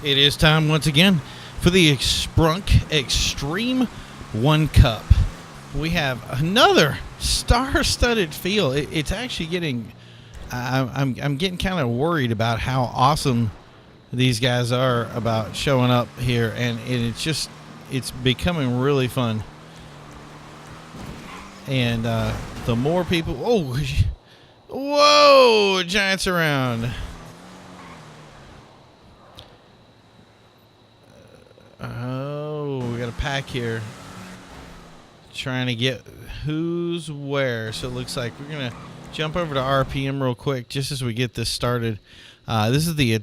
It is time once again for the Sprunk Xtreme 1 Cup. We have another star-studded field. It's actually getting... I'm getting kind of worried about how awesome these guys are about showing up here, and it's becoming really fun. And the more people... Oh, whoa! Giants around. Oh, we got a pack here. Trying to get who's where. So it looks like we're going to jump over to RPM real quick just as we get this started. This is the...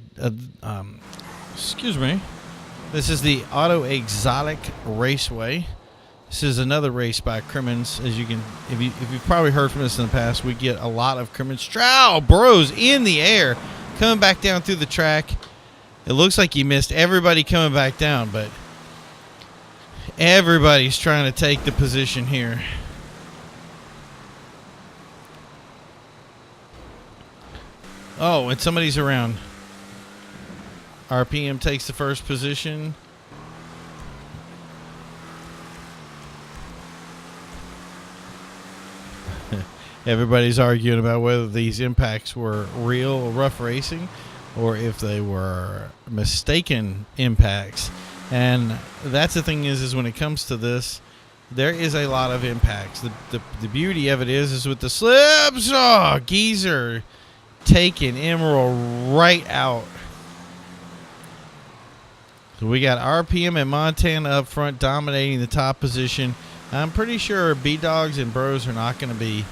excuse me. This is the Auto Exotic Raceway. This is another race by Crimmins. As you can, if you've probably heard from us in the past, we get a lot of Crimmins. Stroud Bros in the air, coming back down through the track. It looks like you missed everybody coming back down, but everybody's trying to take the position here. Oh, and somebody's around. RPM takes the first position. Everybody's arguing about whether these impacts were real rough racing or if they were mistaken impacts. And that's the thing is when it comes to this, there is a lot of impacts. The beauty of it is with the slips. Oh, Geezer taking Emerald right out. So we got RPM and Montana up front dominating the top position. I'm pretty sure B-Dogs and Bros are not going to be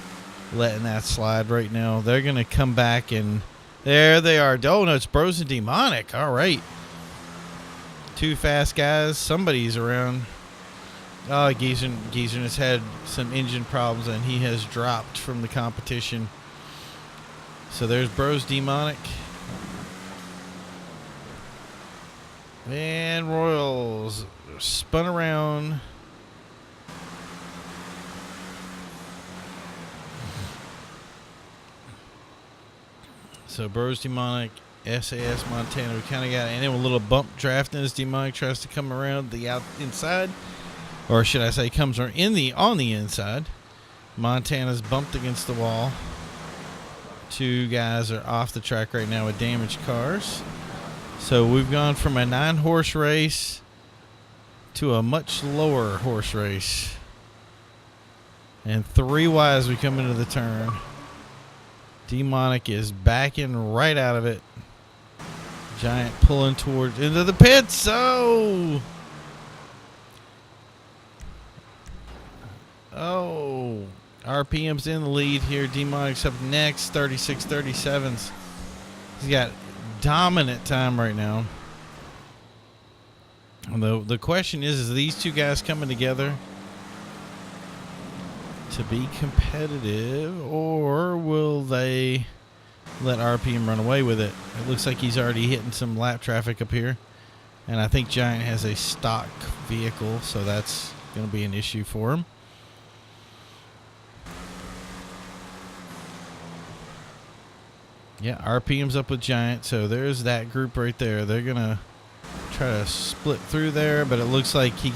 letting that slide right now. They're going to come back, and there they are. Oh, no, it's Bros and Demonic. All right. Two fast guys. Somebody's around. Oh, Geezer has had some engine problems, and he has dropped from the competition. So there's Bros Demonic. And Royals spun around. So Bros Demonic, SAS Montana, we kind of got, and then a little bump drafting as Demonic tries to come around the inside, or should I say, comes on the inside. Montana's bumped against the wall. Two guys are off the track right now with damaged cars. So we've gone from a 9-horse race to a much lower horse race, and 3 wide as we come into the turn. Demonic is backing right out of it. Giant pulling towards into the pits. Oh, RPM's in the lead here. Demonic's up next. 36-37s. He's got dominant time right now. And the question is these two guys coming together to be competitive, or will they let RPM run away with it? It looks like he's already hitting some lap traffic up here, and I think Giant has a stock vehicle, so that's going to be an issue for him. Yeah, RPM's up with Giant, so there's that group right there. They're going to try to split through there, but it looks like he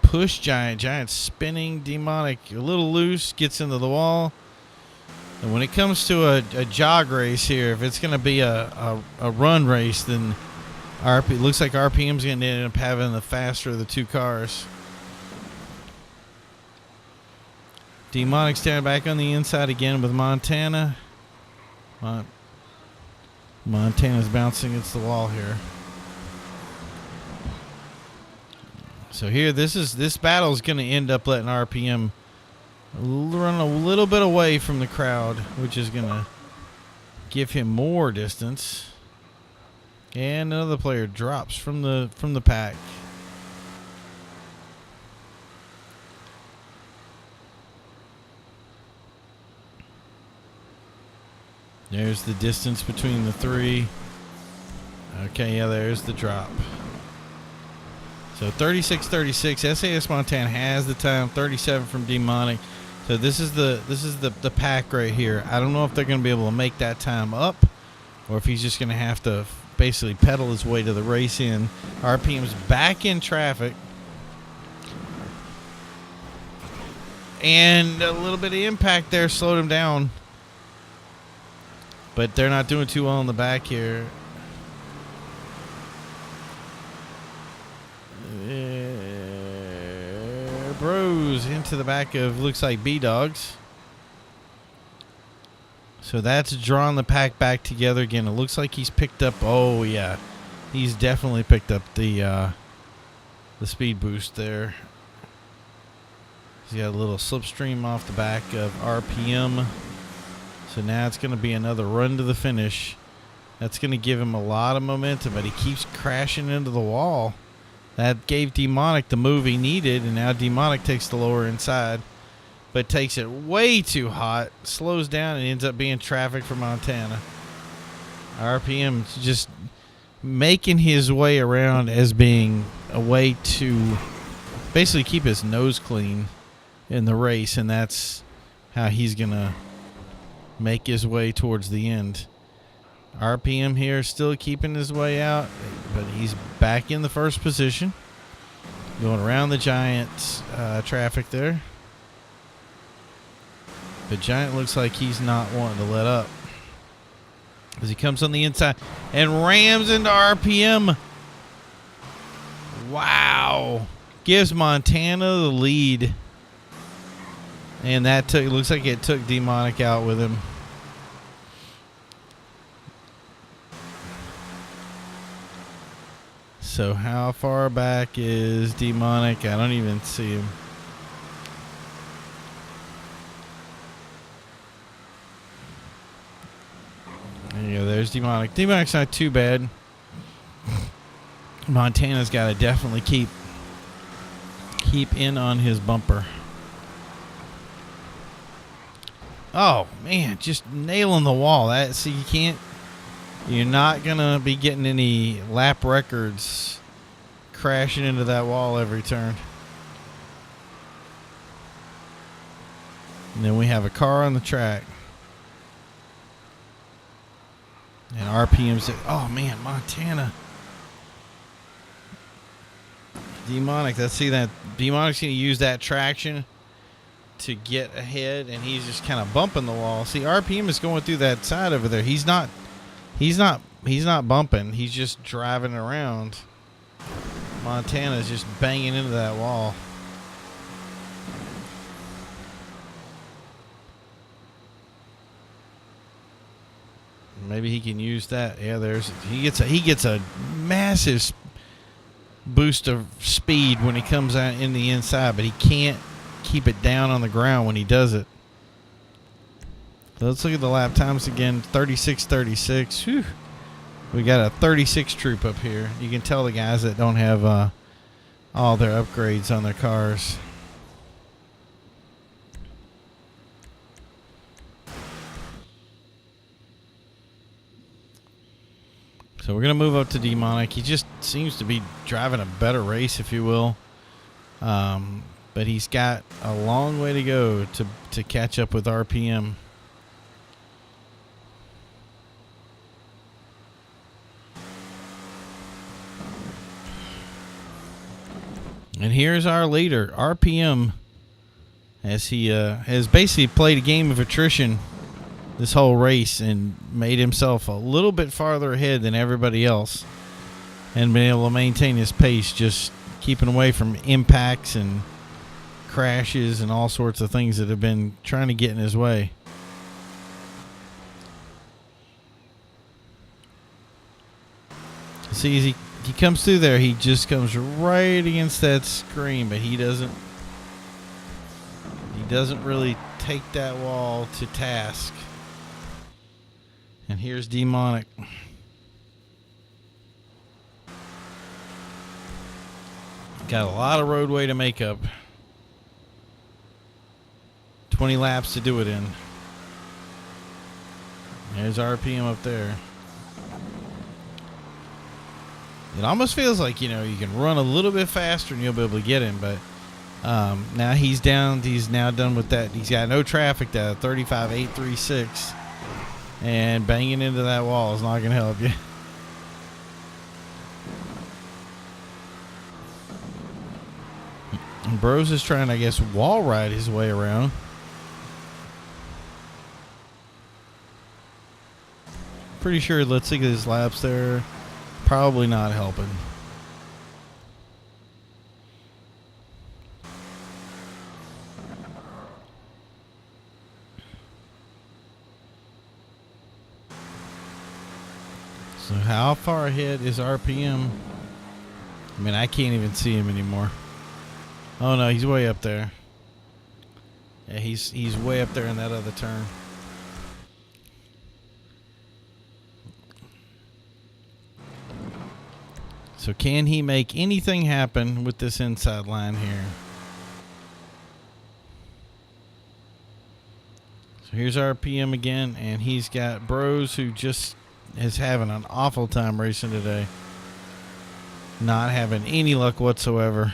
pushed Giant. Giant's spinning. Demonic a little loose, gets into the wall. And when it comes to a jog race here, if it's going to be a run race, then it looks like RPM's going to end up having the faster of the two cars. Demonic standing back on the inside again with Montana. Montana's bouncing against the wall here. So here, this battle is going to end up letting RPM run a little bit away from the crowd, which is going to give him more distance. And another player drops from the pack. There's the distance between the three. Okay, yeah, there's the drop. So 36-36. SAS Montana has the time. 37 from Demonic. So this is the pack right here. I don't know if they're going to be able to make that time up, or if he's just going to have to basically pedal his way to the race in. RPM's back in traffic. And a little bit of impact there slowed him down. But they're not doing too well in the back here. Bros into the back of, looks like B-Dogs. So that's drawn the pack back together again. It looks like he's picked up, oh yeah, he's definitely picked up the speed boost there. He's got a little slipstream off the back of RPM. So now it's going to be another run to the finish. That's going to give him a lot of momentum, but he keeps crashing into the wall. That gave Demonic the move he needed, and now Demonic takes the lower inside, but takes it way too hot, slows down, and ends up being traffic for Montana. RPM just making his way around as being a way to basically keep his nose clean in the race, and that's how he's going to make his way towards the end. RPM here still keeping his way out, but he's back in the first position. Going around the Giant's traffic there. But Giant looks like he's not wanting to let up, as he comes on the inside and rams into RPM. Wow. Gives Montana the lead. And that looks like it took Demonic out with him. So how far back is Demonic? I don't even see him. There you go. There's Demonic. Demonic's not too bad. Montana's got to definitely keep in on his bumper. Oh man, just nailing the wall. See, you can't. You're not going to be getting any lap records crashing into that wall every turn. And then we have a car on the track. And RPM's at, oh man, Montana. Demonic, let's see that. Demonic's going to use that traction to get ahead, and he's just kind of bumping the wall. See, RPM is going through that side over there. He's not bumping. He's just driving around. Montana's just banging into that wall. Maybe he can use that. Yeah, he gets a massive boost of speed when he comes out in the inside, but he can't keep it down on the ground when he does it. So let's look at the lap times again. 36:36. Whew. We got a 36 troop up here. You can tell the guys that don't have all their upgrades on their cars. So we're going to move up to Demonic. He just seems to be driving a better race, if you will. But he's got a long way to go to catch up with RPM. And here's our leader, RPM, as he has basically played a game of attrition this whole race and made himself a little bit farther ahead than everybody else, and been able to maintain his pace, just keeping away from impacts and crashes and all sorts of things that have been trying to get in his way. See, as he comes through there, he just comes right against that screen, but he doesn't really take that wall to task. And here's Demonic. Got a lot of roadway to make up. 20 laps to do it in. There's RPM up there. It almost feels like, you can run a little bit faster and you'll be able to get him, but now he's down. He's now done with that. He's got no traffic, that 35.836. And banging into that wall is not going to help you. And Bros is trying, I guess, wall ride his way around. Pretty sure, let's see his laps there. Probably not helping. So how far ahead is RPM? I mean, I can't even see him anymore. Oh no, he's way up there. Yeah, he's way up there in that other turn. So can he make anything happen with this inside line here? So here's RPM again, and he's got Bros who just is having an awful time racing today. Not having any luck whatsoever.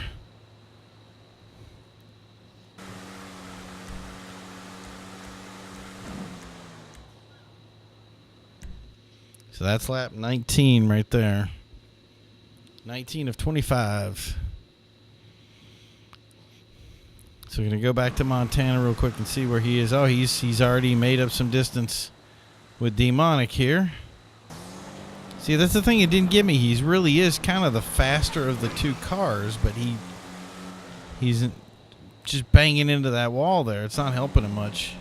So that's lap 19 right there. 19 of 25. So we're going to go back to Montana real quick and see where he is. Oh, he's already made up some distance with Demonic here. See, that's the thing it didn't give me. He really is kind of the faster of the two cars, but he's just banging into that wall there. It's not helping him much.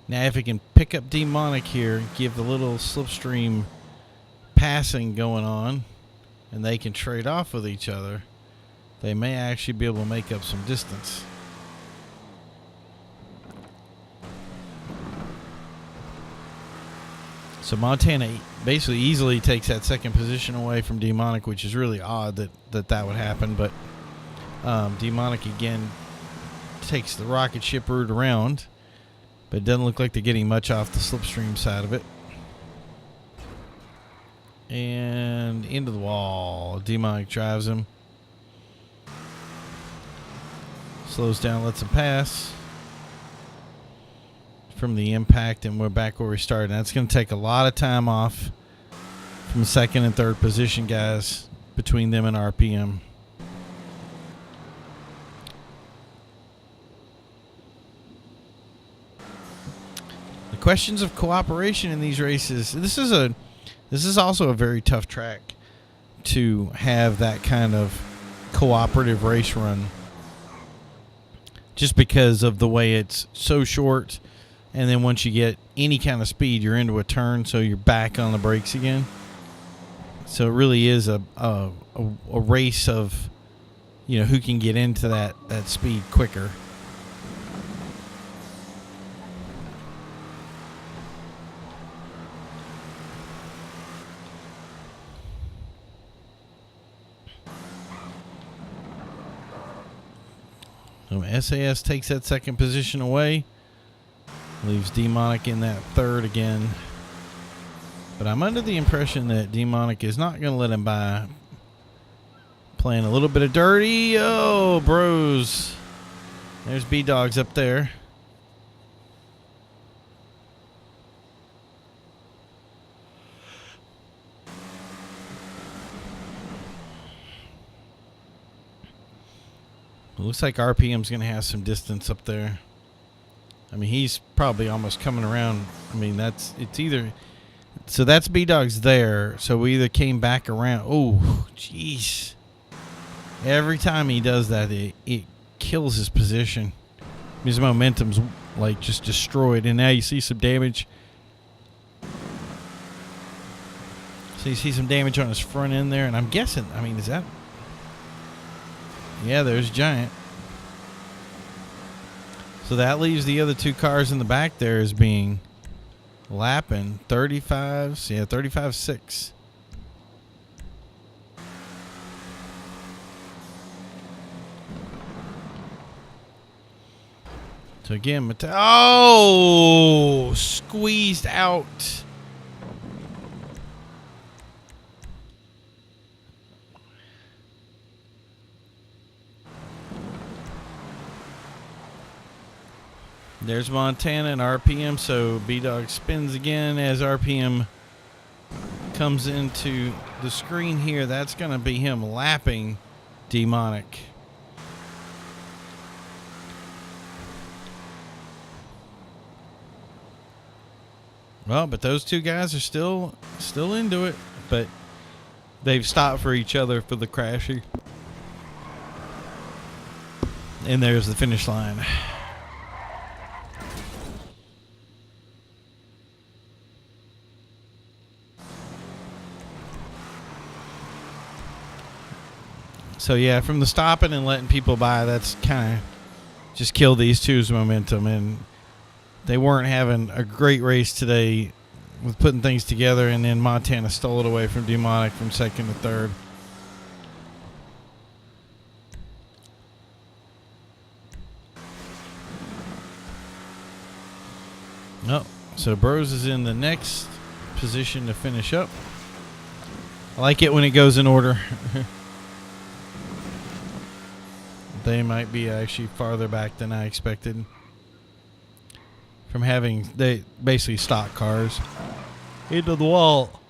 Now, if he can pick up Demonic here, give the little slipstream passing going on, and they can trade off with each other, they may actually be able to make up some distance. So Montana basically easily takes that second position away from Demonic, which is really odd that would happen. But Demonic again takes the rocket ship route around, but it doesn't look like they're getting much off the slipstream side of it. And into the wall. Demonic drives him. Slows down, lets him pass from the impact, and we're back where we started. That's going to take a lot of time off from second and third position guys between them and RPM. The questions of cooperation in these races. This is also a very tough track to have that kind of cooperative race run, just because of the way it's so short. And then once you get any kind of speed, you're into a turn, so you're back on the brakes again. So it really is a race of, you know, who can get into that speed quicker. So SAS takes that second position away. Leaves Demonic in that third again. But I'm under the impression that Demonic is not going to let him by. Playing a little bit of dirty. Oh, Bros. There's B-Dogs up there. It looks like RPM's going to have some distance up there. I mean, he's probably almost coming around. I mean, it's either... So that's B-Dog's there. So we either came back around. Oh, jeez. Every time he does that, it kills his position. His momentum's, like, just destroyed. And now you see some damage. So you see some damage on his front end there. And I'm guessing, I mean, is that... Yeah, there's Giant. So that leaves the other two cars in the back there as being lapping 35s. Yeah, 35.6. So again, squeezed out. There's Montana and RPM. So B-Dog spins again as RPM comes into the screen here. That's going to be him lapping Demonic. Well, but those two guys are still into it, but they've stopped for each other for the crashing. And there's the finish line. So yeah, from the stopping and letting people by, that's kind of just killed these two's momentum, and they weren't having a great race today with putting things together, and then Montana stole it away from Demonic from second to third. Oh, so Bros is in the next position to finish up. I like it when it goes in order. They might be actually farther back than I expected from having basically stock cars into the wall.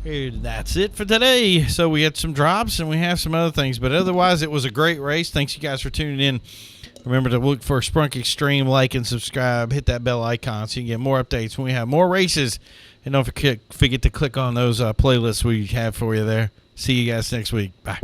And that's it for today. So we had some drops and we have some other things, but otherwise it was a great race. Thanks you guys for tuning in. Remember to look for Sprunk Xtreme, like and subscribe, hit that bell icon so you can get more updates when we have more races. And don't forget to click on those playlists we have for you there. See you guys next week. Bye.